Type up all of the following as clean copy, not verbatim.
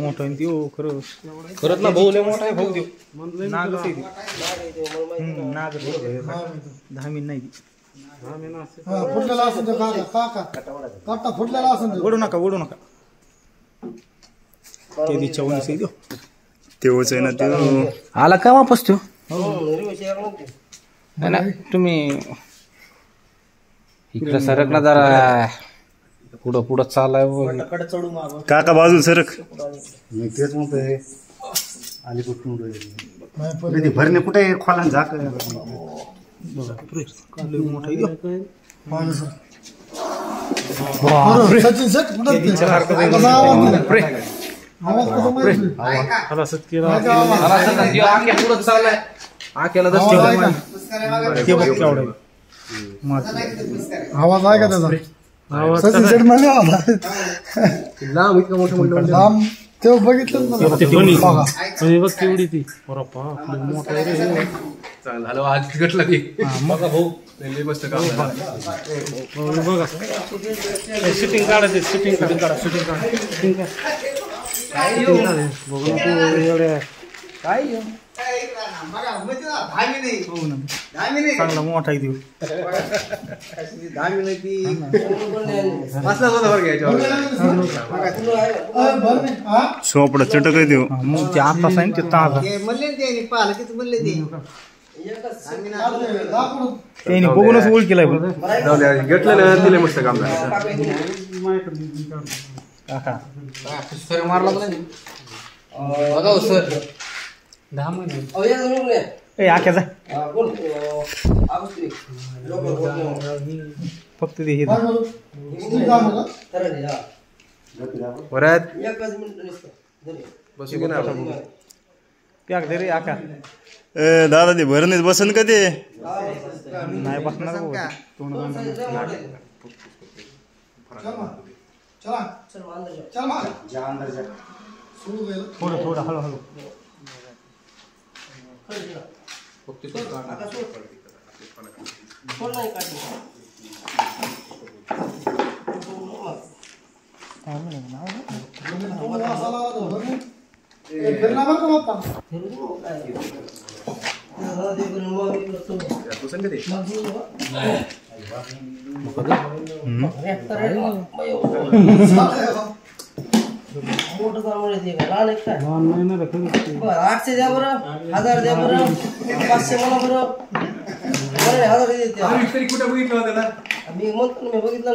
मोठा खरंच ना भाऊ लय मोठा आहे भाऊ देऊ नाग नाग 10 मिनिट नाही ओढू नका ते दी 14 देऊ तेवच आहे ना ते आला का वापस तो ना तुम्ही इकडे सरक ना जरा पुढं चालाय काका बाजू सरक तेच म्हणतोय आली कुठून भरणे कुठे खोला झाक आवाज आहे का त्याचा सचिन शेट म्हणले लांब इतकं मोठं लांब ते बघितलं बघ केवढी ती मोठा झालं आज तिकटला ती बघा भाऊ मस्त काम बघा शूटिंग काढायचे शूटिंग एवढ्या काय चांगला मोठा देऊ सोपडा चटक देऊ मग ते आता सांग ते ताजा त्यांनी बघूनच ओळख केलाय घेतलेलं दिले मस्त काम मारला बघा सर 10 महिने ए आख्याचा फक्त ते हे परत प्याक दे रे आका दादा ते भरणीत बसन का ते नाही बसणार थोडं हळू आठशे द्या बरं 1000 द्या बरं 500 मला बरं 1000 देते कुठे बघितलं होतं मी म्हणतो मी बघितलं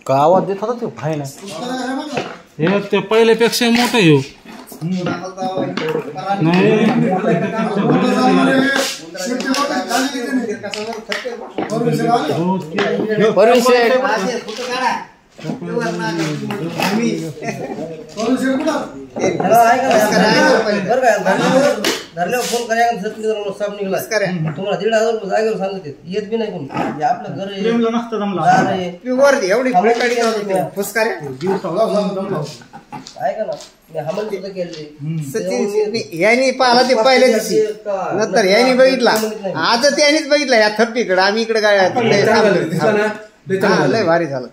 का आवाज देत होता तो भाई ना ते पहिल्यापेक्षा मोठं येऊ फोन करा निघला तुम्हाला 1,500 रुपये जागेवर सांगते येत बी नाही कोण आपलं घर ऐका ना मी हमल तिथं केले यांनी पाहिला ते पहिल्या दिवशी नंतर यांनी बघितला आज त्यांनीच बघितला या थप्पीकडे आम्ही इकडे काय लय भारी झालं.